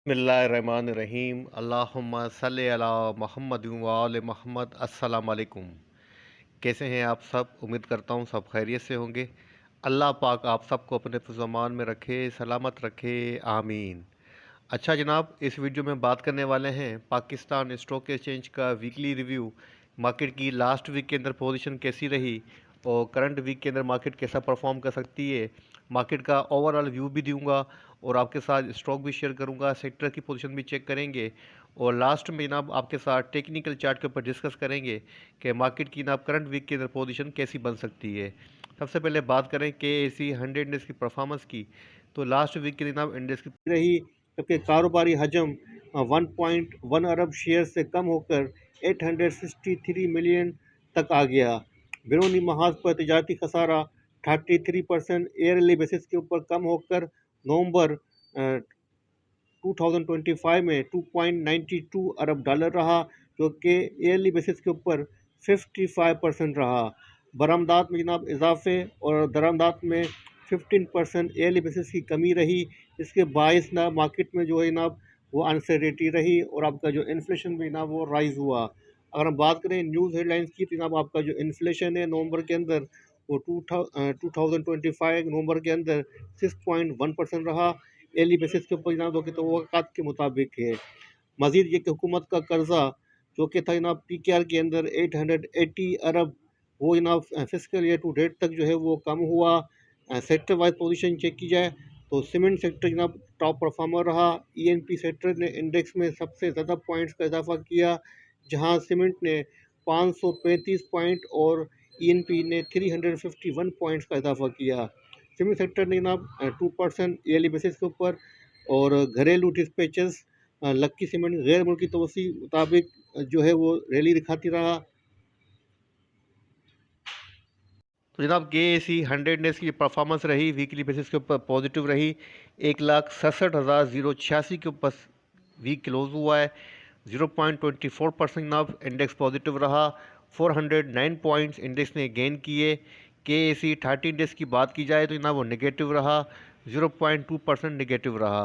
बिस्मिल्लाहिर्रहमानिर्रहीम अल्लाहुम्मा सल्लि अला मुहम्मद व आले मोहम्मद। अस्सलाम वालेकुम। कैसे हैं आप सब? उम्मीद करता हूँ सब खैरियत से होंगे। अल्लाह पाक आप सबको अपने फ़िज़्ज़-ओ-अमान में रखे, सलामत रखे, आमीन। अच्छा जनाब, इस वीडियो में बात करने वाले हैं पाकिस्तान स्टॉक एक्सचेंज का वीकली रिव्यू। मार्केट की लास्ट वीक के अंदर पोजीशन कैसी रही और करंट वीक के अंदर मार्केट कैसा परफॉर्म कर सकती है। मार्केट का ओवरऑल व्यू भी दूंगा और आपके साथ स्टॉक भी शेयर करूंगा, सेक्टर की पोजीशन भी चेक करेंगे और लास्ट में जनाब आपके साथ टेक्निकल चार्ट के ऊपर डिस्कस करेंगे कि मार्केट की जनाब करंट वीक के अंदर पोजीशन कैसी बन सकती है। सबसे पहले बात करें KSE 100 इंडेक्स की परफॉर्मेंस की, तो लास्ट वीक के जनाब इंडेक्स की रही, जबकि कारोबारी हजम 1.1 अरब शेयर से कम होकर 863 मिलियन तक आ गया। बैरूनी महाज पर तजारती खसारा 33% ईयरली बेसिस के ऊपर कम होकर नवंबर 2025 में 2.92 अरब डॉलर रहा, जो कि ईयरली बेसिस के ऊपर 55% रहा। बरामदात में जनाब इजाफे और दरामदात में 15% ईयरली बेसिस की कमी रही। इसके बायस ना मार्केट में जो है जनाब वो अनसर्टेनिटी रही और आपका जो इन्फ्लेशन भी ना वो राइज हुआ। अगर हम बात करें न्यूज़ हेडलाइंस की, तो जनाब आपका जो इन्फ्लेशन है नवंबर के अंदर वो 2025 नवंबर के अंदर 6.1% रहा। डेली बेसिस के ऊपर जनाब तो वक़्त के मुताबिक है। मज़ीद ये कि हुकूमत का कर्जा जो कि था जनाब PKR के अंदर 880 अरब, वो जनाब फिस्कल ईयर टू डेट तक जो है वो कम हुआ। सेक्टर वाइज पोजीशन चेक की जाए तो सीमेंट सेक्टर जनाब टॉप परफॉर्मर रहा। ENP सेक्टर ने इंडेक्स में सबसे ज़्यादा पॉइंट्स का इजाफा किया, जहां सीमेंट ने 535 पॉइंट और ENP ने 351 पॉइंट्स का इजाफा किया। सीमेंट सेक्टर ने जनाब 2% ईयरली बेसिस के ऊपर और घरेलू डिस्पैचेस लक्की सीमेंट गैर मुल्की तवसी मुताबिक जो है वो रैली दिखाती रहा। तो जनाब KSE 100 इंडेक्स की परफॉर्मेंस रही वीकली बेसिस के ऊपर पॉजिटिव रही। 1,67,086 के ऊपर वीक क्लोज हुआ है। 0.24% जनाब इंडेक्स पॉजिटिव रहा। 409 पॉइंट्स इंडेक्स ने गेन किए। KSE 30 इंडेक्स की बात की जाए तो जनाब वो नेगेटिव रहा, 0.2% नेगेटिव रहा।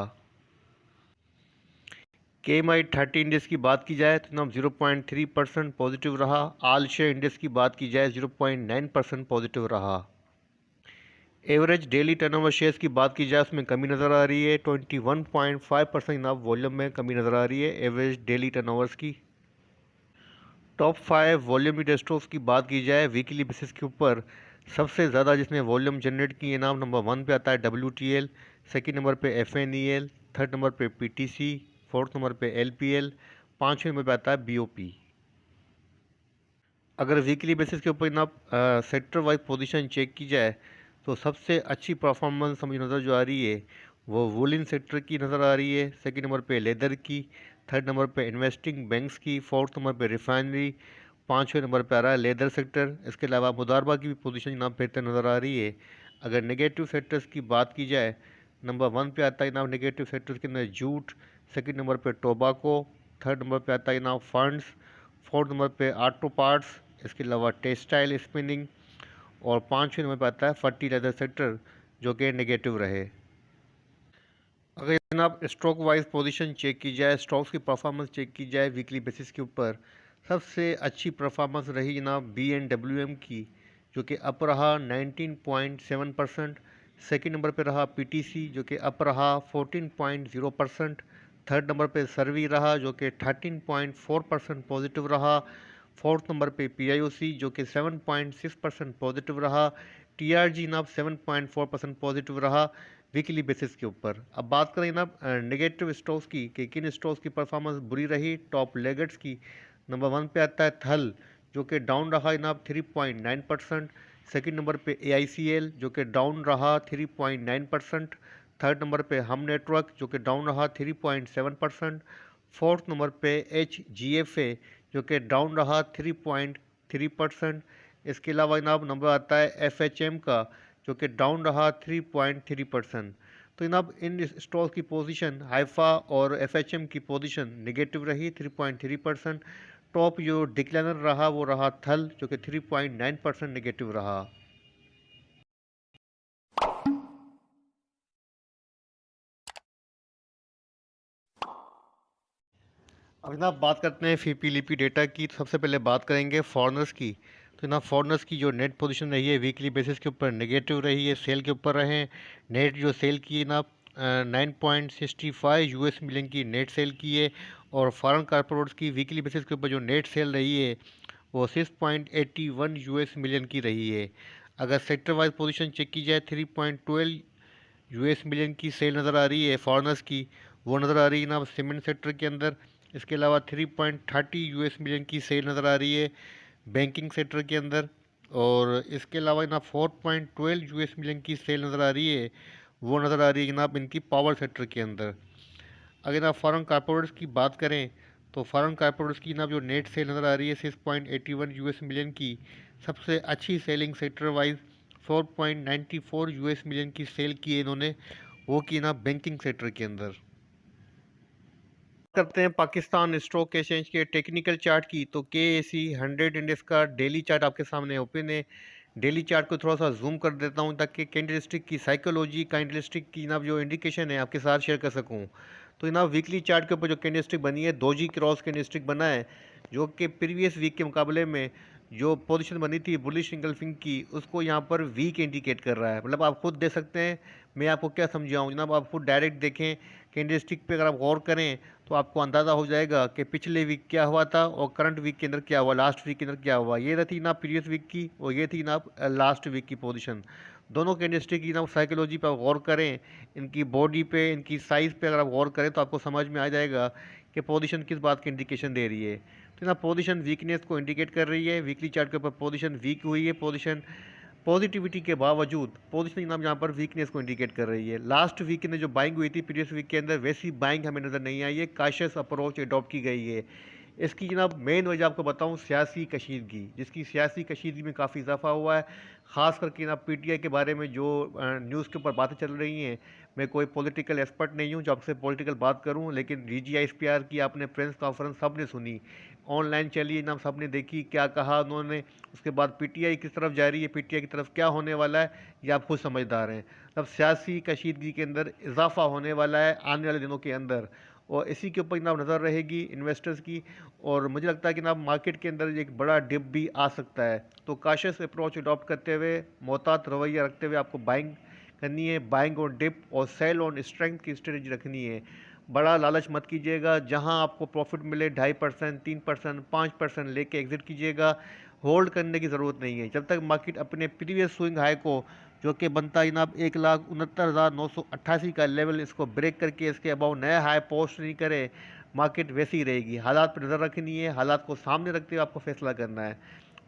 KMI 30 इंडेक्स की बात की जाए तो जनाब 0.3% पॉजिटिव रहा। आल शेयर इंडेक्स की बात की जाए 0.9% पॉजिटिव रहा। एवरेज डेली टर्नओवर शेयर्स की बात की जाए उसमें कमी नज़र आ रही है। 21.5% जनाब वॉल्यूम में कमी नज़र आ रही है एवरेज डेली टर्नओवर्स की। टॉप 5 वॉल्यूम स्टॉक्स की बात की जाए वीकली बेसिस के ऊपर, सबसे ज़्यादा जिसने वॉल्यूम जनरेट किए नाम नंबर 1 पे आता है WTL, सेकंड नंबर पे FNEL, थर्ड नंबर पे PTC, फोर्थ नंबर पे LPL, पाँचवें नंबर पे आता है BOP। अगर वीकली बेसिस के ऊपर जनाब सेक्टर वाइज पोजीशन चेक की जाए तो सबसे अच्छी परफॉर्मेंस हमें नज़र जो आ रही है वो वूलन सेक्टर की नज़र आ रही है, सेकंड नंबर पे लेदर की, थर्ड नंबर पे इन्वेस्टिंग बैंक्स की, फोर्थ नंबर पे रिफाइनरी, पाँचवें नंबर पे आ रहा है लेदर सेक्टर। इसके अलावा मुदारबा की भी पोजीशन जनाब बेहतर नज़र आ रही है। अगर नेगेटिव सेक्टर्स की बात की जाए, नंबर 1 पे आता है जनाब नेगेटिव सेक्टर्स के अंदर जूट, सेकंड नंबर पे टोबाको, थर्ड नंबर पे आता है जनाब फंड्स, फोर्थ नंबर पे ऑटो पार्ट्स, इसके अलावा टेक्सटाइल स्पिनिंग और पाँचवें नंबर पर आता है फर्टिलाइजर सेक्टर जो कि नेगेटिव रहे। अगर जनाब स्टॉक वाइज पोजीशन चेक की जाए, स्टॉक्स की परफॉर्मेंस चेक की जाए वीकली बेसिस के ऊपर, सबसे अच्छी परफॉर्मेंस रही जनाब BNWM की, जो कि अप रहा 19.7%। सेकंड नंबर पे रहा PTC जो कि अप रहा 14.0%। थर्ड नंबर पे सर्वी रहा जो कि 13.4% पॉजिटिव रहा। फोर्थ नंबर पे PIOC जो कि 7.6% पॉजिटिव रहा। TRG जनाब 7.4% पॉजिटिव रहा वीकली बेसिस के ऊपर। अब बात करें जनाब नेगेटिव स्टॉक्स की कि किन स्टॉक्स की परफॉर्मेंस बुरी रही टॉप लेगर्स की। नंबर 1 पे आता है थल जो कि डाउन रहा जनाब 3.9%। सेकंड नंबर पे AICL जो कि डाउन रहा 3.9%। थर्ड नंबर पे हम नेटवर्क जो कि डाउन रहा 3.7%। फोर्थ नंबर पे HGFA जो कि डाउन रहा 3.3%। इसके अलावा जनाब नंबर आता है FHM का जो कि डाउन रहा 3.3%। तो जनाब इन स्टॉक्स की पोजीशन हाइफा और FHM की पोजीशन नेगेटिव रही 3.3%। टॉप जो डिक्लाइनर रहा वो रहा थल जो कि 3.9% नेगेटिव रहा। अब जनाब बात करते हैं फीपी लिपी डेटा की। तो सबसे पहले बात करेंगे फॉरनर्स की। तो जनाब फॉरनर्स की जो नेट पोजीशन रही है वीकली बेसिस के ऊपर नेगेटिव रही है, सेल के ऊपर रहे। नेट जो सेल की है जनाब 9.65 यूएस मिलियन की नेट सेल की है। और फॉरेन कारपोरेट्स की वीकली बेसिस के ऊपर जो नेट सेल रही है वो 6.81 यूएस मिलियन की रही है। अगर सेक्टर वाइज पोजीशन चेक की जाए 3.12 यूएस मिलियन की सेल नज़र आ रही है फॉरेनर्स की, वो नज़र आ रही है ना सीमेंट सेक्टर के अंदर। इसके अलावा 3.30 यूएस मिलियन की सेल नज़र आ रही है बैंकिंग सेक्टर के अंदर। और इसके अलावा ना 4.12 यूएस मिलियन की सेल नज़र आ रही है, वो नज़र आ रही है जनाब इनकी पावर सेक्टर के अंदर। अगर आप फॉरेन कारपोरेट्स की बात करें तो फॉरेन कारपोरेट्स की ना जो नेट सेल नज़र आ रही है 6.81 यूएस मिलियन की। सबसे अच्छी selling sector wise 4.94 US million की सेल की है इन्होंने, वो की ना बैंकिंग सेक्टर के अंदर। करते हैं पाकिस्तान स्टॉक एक्सचेंज के टेक्निकल चार्ट की। तो के ए सी 100 इंडेक्स का डेली चार्ट आपके सामने ओपन है। डेली चार्ट को थोड़ा सा जूम कर देता हूं ताकि कैंडलस्टिक की साइकोलॉजी, कैंडलस्टिक की ना जो इंडिकेशन है आपके साथ शेयर कर सकूं। तो ना वीकली चार्ट के ऊपर जो कैंडलस्टिक बनी है दोजी क्रॉस कैंडलस्टिक बना है, जो कि प्रीवियस वीक के मुकाबले में जो पोजीशन बनी थी बुलिश इंगल्फिंग की उसको यहाँ पर वीक इंडिकेट कर रहा है। मतलब आप खुद देख सकते हैं, मैं आपको क्या समझाऊं जनाब, आप खुद डायरेक्ट देखें कैंडलस्टिक पे। अगर आप गौर करें तो आपको अंदाज़ा हो जाएगा कि पिछले वीक क्या हुआ था और करंट वीक के अंदर क्या हुआ, लास्ट वीक के अंदर क्या हुआ। ये थी ना प्रीवियस वीक की और ये थी ना लास्ट वीक की पोजीशन। दोनों कैंडलस्टिक की ना साइकोलॉजी पर गौर करें, इनकी बॉडी पे, इनकी साइज़ पे अगर आप गौर करें तो आपको समझ में आ जाएगा कि पोजीशन किस बात की इंडिकेशन दे रही है। तो ना पोजीशन वीकनेस को इंडिकेट कर रही है। वीकली चार्ट के ऊपर पोजीशन वीक हुई है, पोजीशन पॉजिटिविटी के बावजूद पोजीशनिंग नाम यहाँ पर वीकनेस को इंडिकेट कर रही है। लास्ट वीक में जो बाइंग हुई थी प्रीवियस वीक के अंदर वैसी बाइंग हमें नज़र नहीं आई है, काशियस अप्रोच अडॉप्ट की गई है। इसकी जनाब मेन वजह आपको बताऊं सियासी कशीदगी, जिसकी सियासी कशीदगी में काफ़ी इजाफा हुआ है। ख़ास करके जनाब पीटीआई के बारे में जो न्यूज़ के ऊपर बातें चल रही हैं, मैं कोई पॉलिटिकल एक्सपर्ट नहीं हूं जो आपसे पॉलिटिकल बात करूं, लेकिन DGISPR की आपने प्रेस कॉन्फ्रेंस सब ने सुनी, ऑनलाइन चली ना, सब ने देखी क्या कहा उन्होंने। उसके बाद पीटीआई किस तरफ जा रही है, पीटीआई की तरफ क्या होने वाला है, ये आप खुद समझदार हैं। तब सियासी कशीदगी के अंदर इजाफा होने वाला है आने वाले दिनों के अंदर, और इसी के ऊपर जनाब नज़र रहेगी इन्वेस्टर्स की। और मुझे लगता है कि जनाब मार्केट के अंदर एक बड़ा डिप भी आ सकता है। तो काशियस अप्रोच अडॉप्ट करते हुए, मोहतात रवैया रखते हुए आपको बाइंग करनी है। बाइंग ऑन डिप और सेल ऑन स्ट्रेंथ की स्ट्रेटजी रखनी है। बड़ा लालच मत कीजिएगा, जहां आपको प्रॉफिट मिले 2.5%, 3%, 5% लेके एग्जिट कीजिएगा। होल्ड करने की ज़रूरत नहीं है जब तक मार्केट अपने प्रीवियस स्विंग हाई को, जो कि बनता है जनाब 1,69,988 का लेवल, इसको ब्रेक करके इसके अबाउ नया हाई पोस्ट नहीं करे, मार्केट वैसी ही रहेगी। हालात पर नज़र रखनी है, हालात को सामने रखते हुए आपको फैसला करना है।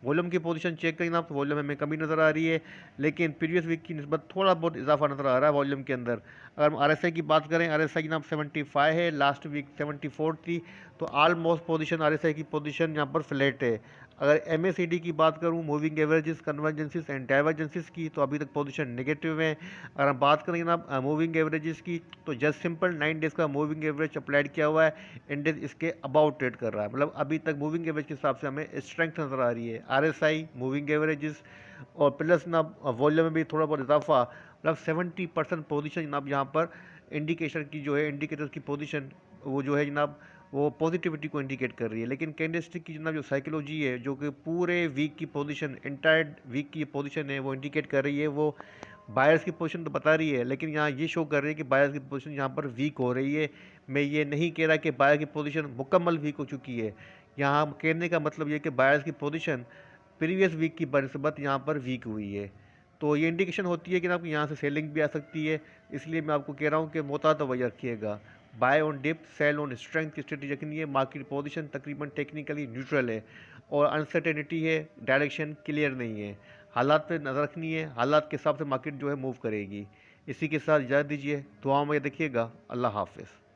वॉल्यूम की पोजीशन चेक करें आप तो वॉल्यूम में कमी नज़र आ रही है, लेकिन प्रीवियस वीक की निस्बत थोड़ा बहुत इजाफा नज़र आ रहा है वॉल्यूम के अंदर। अगर हम RSI की बात करें, RSI की नाम 75 है, लास्ट वीक 74 थी। तो ऑलमोस्ट पोजीशन RSI की पोजीशन यहाँ पर फ्लैट है। अगर MACD की बात करूँ, मूविंग एवरेजेस, कन्वर्जेंसिस एंड डाइवर्जेंसिस की, तो अभी तक पोजीशन नेगेटिव है। अगर हम बात करें जनाब मूविंग एवरेजेस की, तो जस्ट सिंपल 9 डेज़ का मूविंग एवरेज अप्लाइड किया हुआ है, इंडेक्स इसके अबाउट ट्रेड कर रहा है। मतलब अभी तक मूविंग एवरेज के हिसाब से हमें स्ट्रेंथ नज़र आ रही है। RSI, मूविंग एवरेजेस और प्लस ना वॉल्यूम में भी थोड़ा बहुत इजाफा, मतलब 70% पोजीशन जनाब यहाँ पर इंडिकेशन की जो है, इंडिकेटर की पोजीशन वो जो है जनाब वो पॉजिटिविटी को इंडिकेट कर रही है। लेकिन कैंडलस्टिक की जनाब जो साइकोलॉजी है, जो कि पूरे वीक की पोजीशन, इंटायर वीक की पोजीशन है, वो इंडिकेट कर रही है। वो बायर्स की पोजीशन तो बता रही है, लेकिन यहाँ ये शो कर रही है कि बायर्स की पोजीशन यहाँ पर वीक हो रही है। मैं ये नहीं कह रहा कि बायर की पोजीशन मुकम्मल वीक हो चुकी है। यहाँ कहने का मतलब ये कि बायर्स की पोजीशन प्रीवियस वीक की बनस्बत यहाँ पर वीक हुई है। तो ये इंडिकेशन होती है कि आपको यहाँ से सेलिंग भी आ सकती है। इसलिए मैं आपको कह रहा हूँ कि मोहतात रवैया रखिएगा। Buy on dip, sell on strength की स्ट्रेटजी रखनी है। मार्केट पोजीशन तकरीबन टेक्निकली न्यूट्रल है और अनसर्टेनिटी है, डायरेक्शन क्लियर नहीं है। हालात पे नज़र रखनी है, हालात के हिसाब से मार्केट जो है मूव करेगी। इसी के साथ इजाज़त दीजिए, दुआ में देखिएगा। अल्लाह हाफिज़।